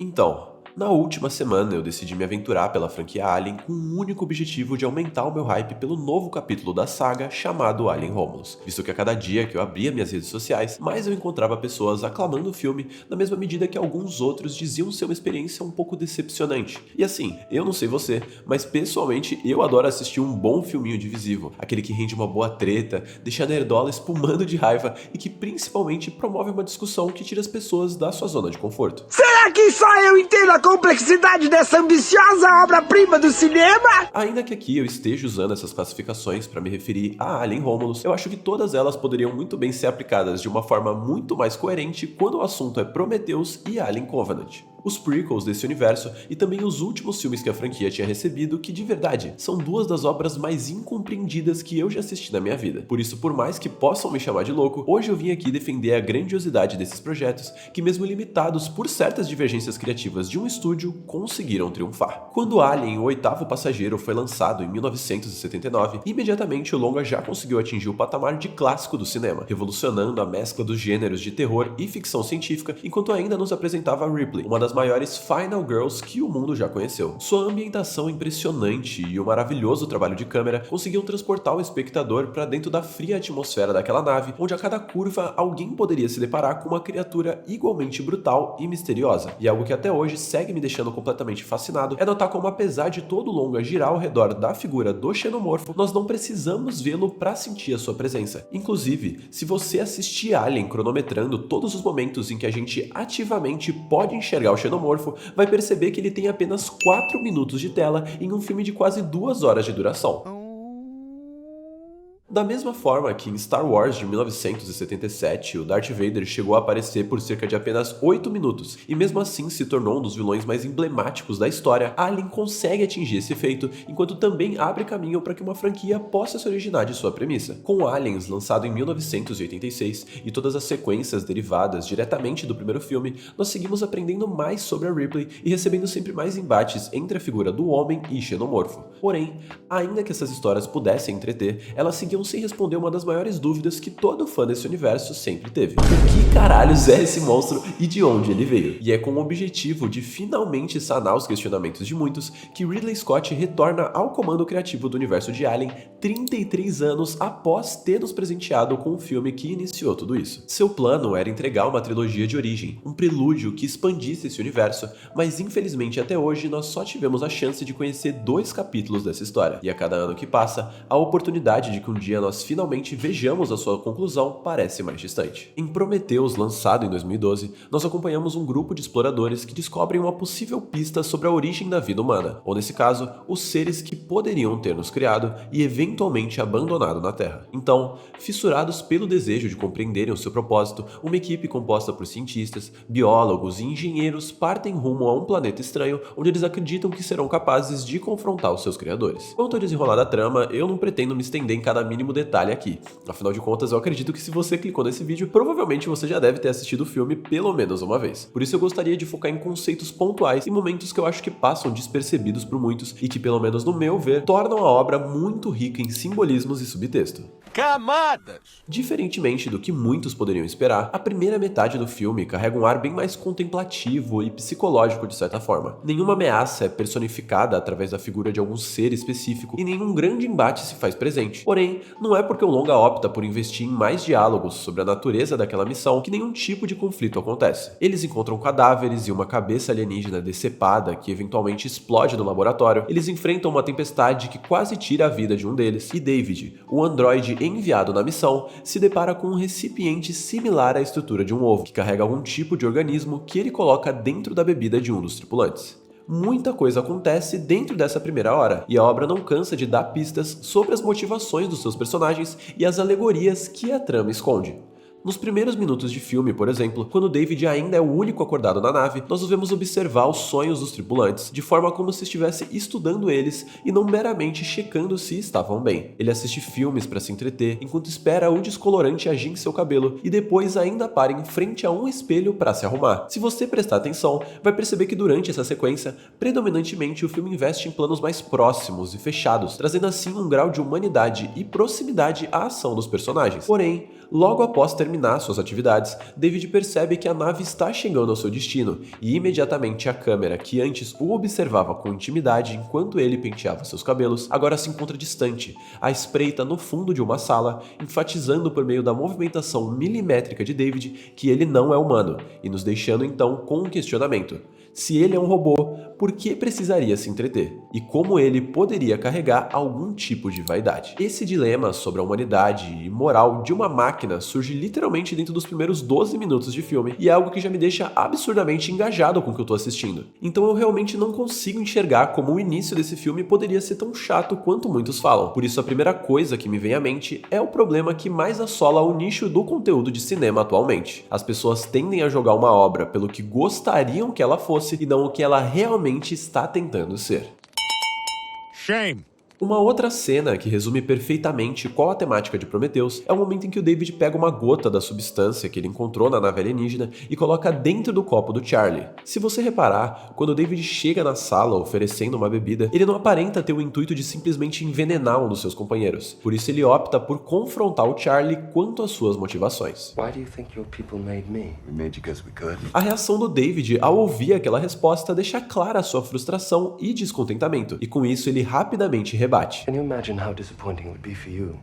Então, na última semana eu decidi me aventurar pela franquia Alien com o único objetivo de aumentar o meu hype pelo novo capítulo da saga chamado Alien Romulus, visto que a cada dia que eu abria minhas redes sociais, mais eu encontrava pessoas aclamando o filme na mesma medida que alguns outros diziam ser uma experiência um pouco decepcionante. E assim, eu não sei você, mas pessoalmente eu adoro assistir um bom filminho divisivo, aquele que rende uma boa treta, deixa a nerdola espumando de raiva e que principalmente promove uma discussão que tira as pessoas da sua zona de conforto. Será que só eu entendo a complexidade dessa ambiciosa obra-prima do cinema? Ainda que aqui eu esteja usando essas classificações para me referir a Alien Romulus, eu acho que todas elas poderiam muito bem ser aplicadas de uma forma muito mais coerente quando o assunto é Prometheus e Alien Covenant, os prequels desse universo e também os últimos filmes que a franquia tinha recebido, que de verdade são duas das obras mais incompreendidas que eu já assisti na minha vida. Por isso, por mais que possam me chamar de louco, hoje eu vim aqui defender a grandiosidade desses projetos que, mesmo limitados por certas divergências criativas de um estúdio, conseguiram triunfar. Quando Alien, o oitavo passageiro, foi lançado em 1979, imediatamente o longa já conseguiu atingir o patamar de clássico do cinema, revolucionando a mescla dos gêneros de terror e ficção científica, enquanto ainda nos apresentava Ripley, uma das maiores Final Girls que o mundo já conheceu. Sua ambientação impressionante e o maravilhoso trabalho de câmera conseguiam transportar o espectador para dentro da fria atmosfera daquela nave, onde a cada curva alguém poderia se deparar com uma criatura igualmente brutal e misteriosa. E algo que até hoje segue me deixando completamente fascinado é notar como, apesar de todo o longa girar ao redor da figura do xenomorfo, nós não precisamos vê-lo para sentir a sua presença. Inclusive, se você assistir Alien cronometrando todos os momentos em que a gente ativamente pode enxergar o xenomorfo, vai perceber que ele tem apenas 4 minutos de tela em um filme de quase 2 horas de duração. Da mesma forma que em Star Wars de 1977, o Darth Vader chegou a aparecer por cerca de apenas 8 minutos, e mesmo assim se tornou um dos vilões mais emblemáticos da história, Alien consegue atingir esse feito, enquanto também abre caminho para que uma franquia possa se originar de sua premissa. Com Aliens, lançado em 1986, e todas as sequências derivadas diretamente do primeiro filme, nós seguimos aprendendo mais sobre a Ripley e recebendo sempre mais embates entre a figura do homem e xenomorfo. Porém, ainda que essas histórias pudessem entreter, elas seguiam sem responder uma das maiores dúvidas que todo fã desse universo sempre teve: o que caralhos é esse monstro e de onde ele veio? E é com o objetivo de finalmente sanar os questionamentos de muitos que Ridley Scott retorna ao comando criativo do universo de Alien 33 anos após ter nos presenteado com o filme que iniciou tudo isso. Seu plano era entregar uma trilogia de origem, um prelúdio que expandisse esse universo, mas infelizmente até hoje nós só tivemos a chance de conhecer 2 capítulos dessa história, e a cada ano que passa, a oportunidade de que um dia nós finalmente vejamos a sua conclusão parece mais distante. Em Prometheus, lançado em 2012, nós acompanhamos um grupo de exploradores que descobrem uma possível pista sobre a origem da vida humana, ou nesse caso, os seres que poderiam ter nos criado e eventualmente abandonado na Terra. Então, fissurados pelo desejo de compreenderem o seu propósito, uma equipe composta por cientistas, biólogos e engenheiros partem rumo a um planeta estranho onde eles acreditam que serão capazes de confrontar os seus criadores. Quanto ao desenrolar da trama, eu não pretendo me estender em cada mínimo detalhe aqui. Afinal de contas, eu acredito que se você clicou nesse vídeo, provavelmente você já deve ter assistido o filme pelo menos uma vez. Por isso eu gostaria de focar em conceitos pontuais e momentos que eu acho que passam despercebidos por muitos e que, pelo menos no meu ver, tornam a obra muito rica em simbolismos e subtexto. Camadas! Diferentemente do que muitos poderiam esperar, a primeira metade do filme carrega um ar bem mais contemplativo e psicológico de certa forma. Nenhuma ameaça é personificada através da figura de algum ser específico e nenhum grande embate se faz presente. Porém, não é porque o longa opta por investir em mais diálogos sobre a natureza daquela missão que nenhum tipo de conflito acontece. Eles encontram cadáveres e uma cabeça alienígena decepada que eventualmente explode no laboratório. Eles enfrentam uma tempestade que quase tira a vida de um deles, e David, o androide enviado na missão, se depara com um recipiente similar à estrutura de um ovo, que carrega algum tipo de organismo que ele coloca dentro da bebida de um dos tripulantes. Muita coisa acontece dentro dessa primeira hora, e a obra não cansa de dar pistas sobre as motivações dos seus personagens e as alegorias que a trama esconde. Nos primeiros minutos de filme, por exemplo, quando David ainda é o único acordado na nave, nós o vemos observar os sonhos dos tripulantes, de forma como se estivesse estudando eles e não meramente checando se estavam bem. Ele assiste filmes para se entreter, enquanto espera o descolorante agir em seu cabelo, e depois ainda para em frente a um espelho para se arrumar. Se você prestar atenção, vai perceber que durante essa sequência, predominantemente o filme investe em planos mais próximos e fechados, trazendo assim um grau de humanidade e proximidade à ação dos personagens. Porém, Logo após terminar suas atividades, David percebe que a nave está chegando ao seu destino e imediatamente a câmera, que antes o observava com intimidade enquanto ele penteava seus cabelos, agora se encontra distante, à espreita no fundo de uma sala, enfatizando por meio da movimentação milimétrica de David que ele não é humano e nos deixando então com um questionamento. Se ele é um robô, por que precisaria se entreter? E como ele poderia carregar algum tipo de vaidade? Esse dilema sobre a humanidade e moral de uma máquina surge literalmente dentro dos primeiros 12 minutos de filme e é algo que já me deixa absurdamente engajado com o que eu tô assistindo. Então eu realmente não consigo enxergar como o início desse filme poderia ser tão chato quanto muitos falam. Por isso a primeira coisa que me vem à mente é o problema que mais assola o nicho do conteúdo de cinema atualmente. As pessoas tendem a jogar uma obra pelo que gostariam que ela fosse e não o que ela realmente está tentando ser. Shame. Uma outra cena que resume perfeitamente qual a temática de Prometheus é o momento em que o David pega uma gota da substância que ele encontrou na nave alienígena e coloca dentro do copo do Charlie. Se você reparar, quando o David chega na sala oferecendo uma bebida, ele não aparenta ter o intuito de simplesmente envenenar um dos seus companheiros. Por isso ele opta por confrontar o Charlie quanto às suas motivações. Why do you think your people made me? We made you because we could. A reação do David ao ouvir aquela resposta deixa clara a sua frustração e descontentamento, e com isso ele rapidamente rebate. Can you imagine how disappointing it would be for you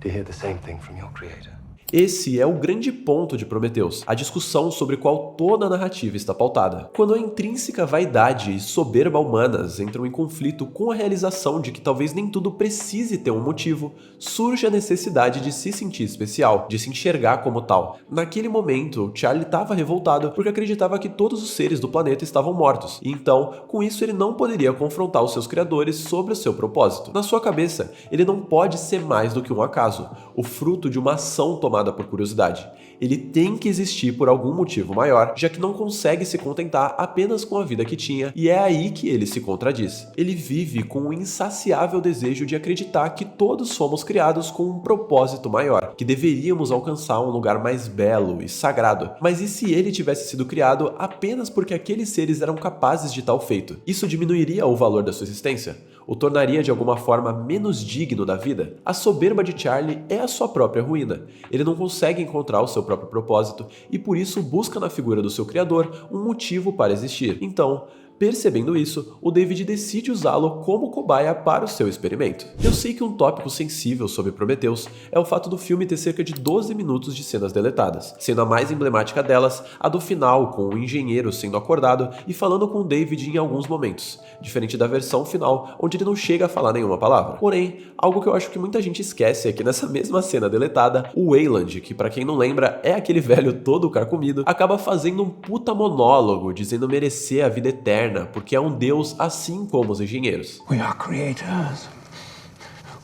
to hear the same thing from your creator? Esse é o grande ponto de Prometheus, a discussão sobre qual toda a narrativa está pautada. Quando a intrínseca vaidade e soberba humanas entram em conflito com a realização de que talvez nem tudo precise ter um motivo, surge a necessidade de se sentir especial, de se enxergar como tal. Naquele momento, Charlie estava revoltado porque acreditava que todos os seres do planeta estavam mortos, e então, com isso ele não poderia confrontar os seus criadores sobre o seu propósito. Na sua cabeça, ele não pode ser mais do que um acaso, o fruto de uma ação tomada por curiosidade. Ele tem que existir por algum motivo maior, já que não consegue se contentar apenas com a vida que tinha, e é aí que ele se contradiz. Ele vive com um insaciável desejo de acreditar que todos fomos criados com um propósito maior, que deveríamos alcançar um lugar mais belo e sagrado. Mas e se ele tivesse sido criado apenas porque aqueles seres eram capazes de tal feito? Isso diminuiria o valor da sua existência? O tornaria de alguma forma menos digno da vida? A soberba de Charlie é a sua própria ruína. Ele não consegue encontrar o seu próprio propósito e por isso busca na figura do seu criador um motivo para existir. Então, percebendo isso, o David decide usá-lo como cobaia para o seu experimento. Eu sei que um tópico sensível sobre Prometheus é o fato do filme ter cerca de 12 minutos de cenas deletadas, sendo a mais emblemática delas a do final, com o engenheiro sendo acordado e falando com o David em alguns momentos, diferente da versão final, onde ele não chega a falar nenhuma palavra. Porém, algo que eu acho que muita gente esquece é que nessa mesma cena deletada, o Weyland, que pra quem não lembra é aquele velho todo carcomido, acaba fazendo um puta monólogo, dizendo merecer a vida eterna, porque é um deus assim como os engenheiros. We are creators.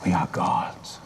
We are gods.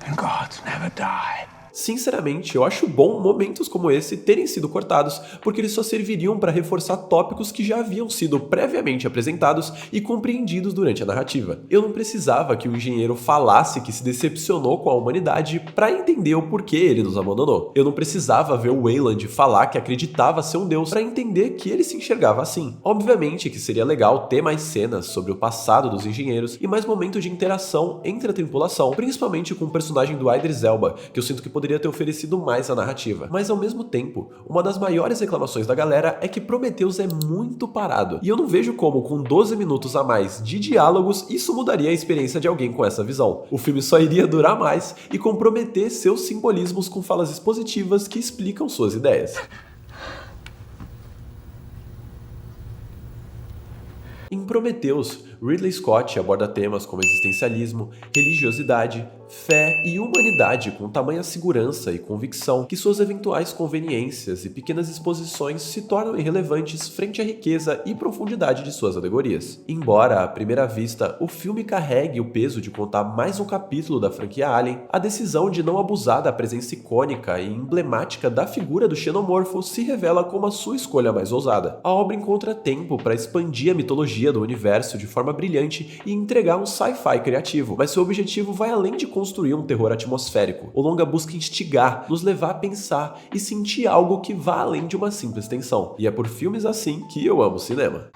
And gods never die. Sinceramente, eu acho bom momentos como esse terem sido cortados, porque eles só serviriam para reforçar tópicos que já haviam sido previamente apresentados e compreendidos durante a narrativa. Eu não precisava que o engenheiro falasse que se decepcionou com a humanidade para entender o porquê ele nos abandonou. Eu não precisava ver o Weyland falar que acreditava ser um deus para entender que ele se enxergava assim. Obviamente que seria legal ter mais cenas sobre o passado dos engenheiros e mais momentos de interação entre a tripulação, principalmente com o personagem do Idris Elba, que eu sinto que poderia ter oferecido mais à narrativa. Mas ao mesmo tempo, uma das maiores reclamações da galera é que Prometheus é muito parado. E eu não vejo como, com 12 minutos a mais de diálogos, isso mudaria a experiência de alguém com essa visão. O filme só iria durar mais e comprometer seus simbolismos com falas expositivas que explicam suas ideias. Em Prometheus, Ridley Scott aborda temas como existencialismo, religiosidade, fé e humanidade com tamanha segurança e convicção que suas eventuais conveniências e pequenas exposições se tornam irrelevantes frente à riqueza e profundidade de suas alegorias. Embora, à primeira vista, o filme carregue o peso de contar mais um capítulo da franquia Alien, a decisão de não abusar da presença icônica e emblemática da figura do xenomorfo se revela como a sua escolha mais ousada. A obra encontra tempo para expandir a mitologia do universo de forma brilhante e entregar um sci-fi criativo, mas seu objetivo vai além de construir um terror atmosférico. O longa busca instigar, nos levar a pensar e sentir algo que vá além de uma simples tensão. E é por filmes assim que eu amo cinema.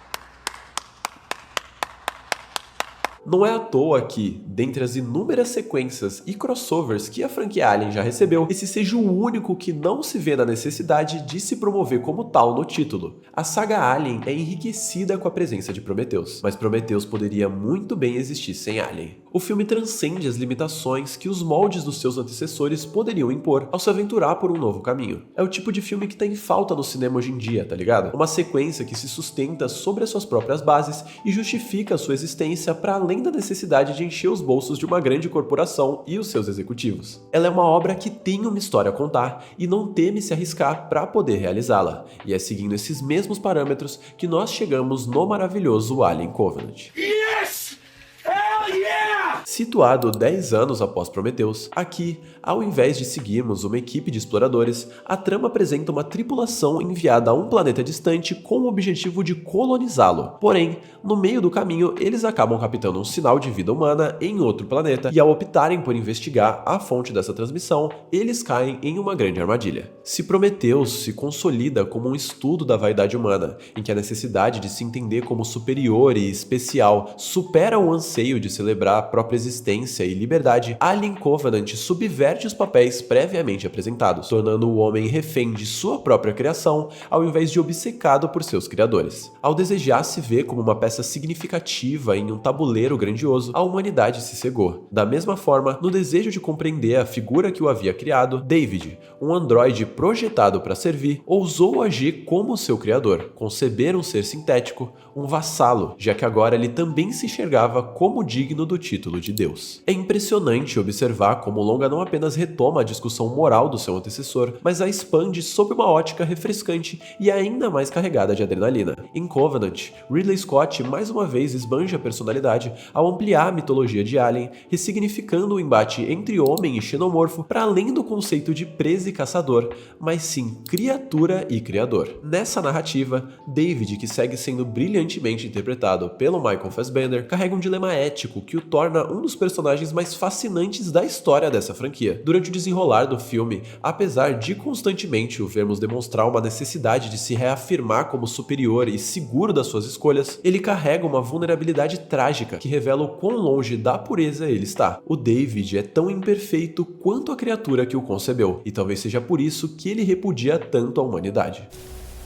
Não é à toa que, dentre as inúmeras sequências e crossovers que a franquia Alien já recebeu, esse seja o único que não se vê na necessidade de se promover como tal no título. A saga Alien é enriquecida com a presença de Prometheus, mas Prometheus poderia muito bem existir sem Alien. O filme transcende as limitações que os moldes dos seus antecessores poderiam impor ao se aventurar por um novo caminho. É o tipo de filme que tá em falta no cinema hoje em dia, tá ligado? Uma sequência que se sustenta sobre as suas próprias bases e justifica a sua existência para além da necessidade de encher os bolsos de uma grande corporação e os seus executivos. Ela é uma obra que tem uma história a contar e não teme se arriscar para poder realizá-la, e é seguindo esses mesmos parâmetros que nós chegamos no maravilhoso Alien Covenant. Yes! Hell yeah! Situado 10 anos após Prometheus, aqui, ao invés de seguirmos uma equipe de exploradores, a trama apresenta uma tripulação enviada a um planeta distante com o objetivo de colonizá-lo. Porém, no meio do caminho, eles acabam captando um sinal de vida humana em outro planeta e, ao optarem por investigar a fonte dessa transmissão, eles caem em uma grande armadilha. Se Prometheus se consolida como um estudo da vaidade humana, em que a necessidade de se entender como superior e especial supera o anseio de celebrar a própria existência e liberdade, Alien Covenant subverte os papéis previamente apresentados, tornando o homem refém de sua própria criação, ao invés de obcecado por seus criadores. Ao desejar se ver como uma peça significativa em um tabuleiro grandioso, a humanidade se cegou. Da mesma forma, no desejo de compreender a figura que o havia criado, David, um androide projetado para servir, ousou agir como seu criador, conceber um ser sintético, um vassalo, já que agora ele também se enxergava como digno do título de Deus. É impressionante observar como o longa não apenas retoma a discussão moral do seu antecessor, mas a expande sob uma ótica refrescante e ainda mais carregada de adrenalina. Em Covenant, Ridley Scott mais uma vez esbanja a personalidade ao ampliar a mitologia de Alien, ressignificando o embate entre homem e xenomorfo para além do conceito de presa e caçador, mas sim criatura e criador. Nessa narrativa, David, que segue sendo brilhantemente interpretado pelo Michael Fassbender, carrega um dilema ético que o torna um dos personagens mais fascinantes da história dessa franquia. Durante o desenrolar do filme, apesar de constantemente o vermos demonstrar uma necessidade de se reafirmar como superior e seguro das suas escolhas, ele carrega uma vulnerabilidade trágica que revela o quão longe da pureza ele está. O David é tão imperfeito quanto a criatura que o concebeu, e talvez seja por isso que ele repudia tanto a humanidade.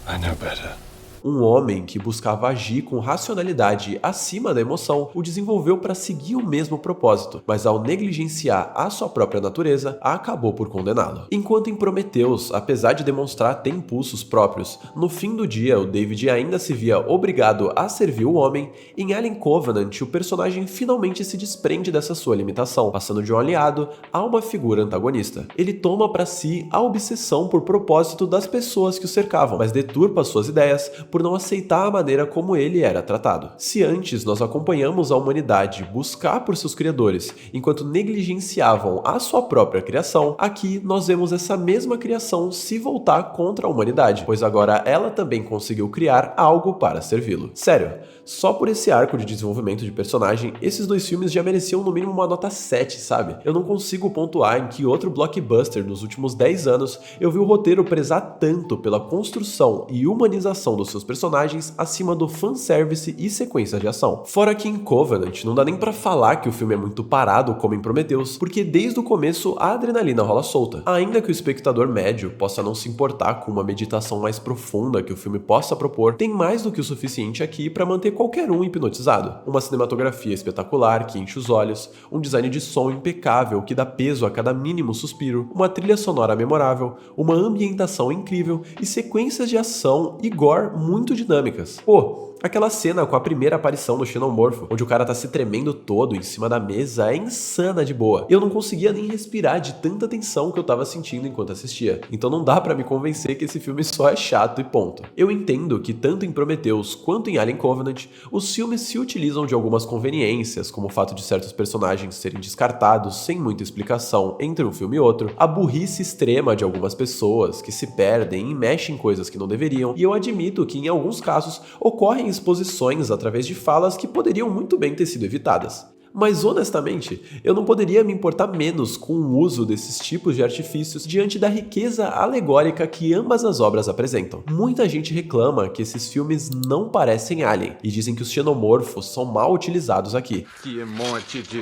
I know better. Um homem que buscava agir com racionalidade acima da emoção o desenvolveu para seguir o mesmo propósito, mas ao negligenciar a sua própria natureza, acabou por condená-lo. Enquanto em Prometheus, apesar de demonstrar ter impulsos próprios, no fim do dia o David ainda se via obrigado a servir o homem, em Alien Covenant o personagem finalmente se desprende dessa sua limitação, passando de um aliado a uma figura antagonista. Ele toma para si a obsessão por propósito das pessoas que o cercavam, mas deturpa suas ideias por não aceitar a maneira como ele era tratado. Se antes nós acompanhamos a humanidade buscar por seus criadores, enquanto negligenciavam a sua própria criação, aqui nós vemos essa mesma criação se voltar contra a humanidade, pois agora ela também conseguiu criar algo para servi-lo. Sério, só por esse arco de desenvolvimento de personagem, esses dois filmes já mereciam no mínimo uma nota 7, sabe? Eu não consigo pontuar em que outro blockbuster nos últimos 10 anos eu vi o roteiro prezar tanto pela construção e humanização dos seus personagens acima do fanservice e sequência de ação. Fora que em Covenant não dá nem pra falar que o filme é muito parado como em Prometheus, porque desde o começo a adrenalina rola solta. Ainda que o espectador médio possa não se importar com uma meditação mais profunda que o filme possa propor, tem mais do que o suficiente aqui pra manter qualquer um hipnotizado. Uma cinematografia espetacular que enche os olhos, um design de som impecável que dá peso a cada mínimo suspiro, uma trilha sonora memorável, uma ambientação incrível e sequências de ação e gore muito dinâmicas. Pô, aquela cena com a primeira aparição do xenomorfo, onde o cara tá se tremendo todo em cima da mesa, é insana de boa. Eu não conseguia nem respirar de tanta tensão que eu tava sentindo enquanto assistia. Então não dá pra me convencer que esse filme só é chato e ponto. Eu entendo que tanto em Prometheus quanto em Alien Covenant, os filmes se utilizam de algumas conveniências, como o fato de certos personagens serem descartados sem muita explicação entre um filme e outro, a burrice extrema de algumas pessoas que se perdem e mexem em coisas que não deveriam, e eu admito que em alguns casos ocorrem exposições através de falas que poderiam muito bem ter sido evitadas. Mas honestamente, eu não poderia me importar menos com o uso desses tipos de artifícios diante da riqueza alegórica que ambas as obras apresentam. Muita gente reclama que esses filmes não parecem Alien, e dizem que os xenomorfos são mal utilizados aqui. Que monte de...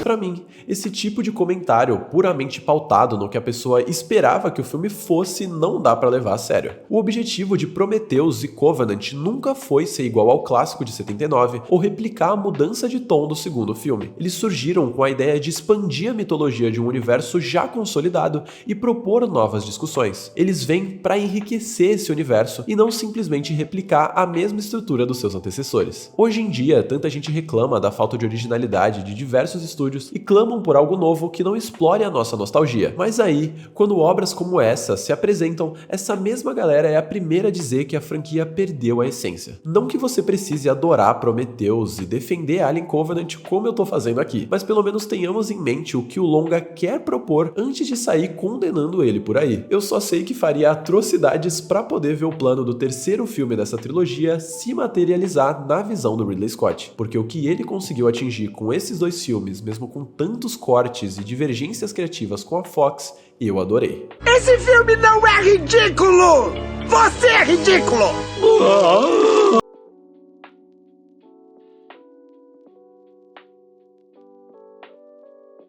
Pra mim, esse tipo de comentário puramente pautado no que a pessoa esperava que o filme fosse não dá pra levar a sério. O objetivo de Prometheus e Covenant nunca foi ser igual ao clássico de 79 ou replicar a mudança de tom do segundo filme. Eles surgiram com a ideia de expandir a mitologia de um universo já consolidado e propor novas discussões. Eles vêm pra enriquecer esse universo e não simplesmente replicar a mesma estrutura dos seus antecessores. Hoje em dia, tanta gente reclama da falta de originalidade de diversos estúdios e clamam por algo novo que não explore a nossa nostalgia. Mas aí, quando obras como essa se apresentam, essa mesma galera é a primeira a dizer que a franquia perdeu a essência. Não que você precise adorar Prometheus e defender Alien Covenant como eu tô fazendo aqui, mas pelo menos tenhamos em mente o que o longa quer propor antes de sair condenando ele por aí. Eu só sei que faria atrocidades pra poder ver o plano do terceiro filme dessa trilogia se materializar na visão do Ridley Scott, porque o que ele conseguiu atingir com esses dois filmes, mesmo com tantos cortes e divergências criativas com a Fox, eu adorei. Esse filme não é ridículo! Você é ridículo!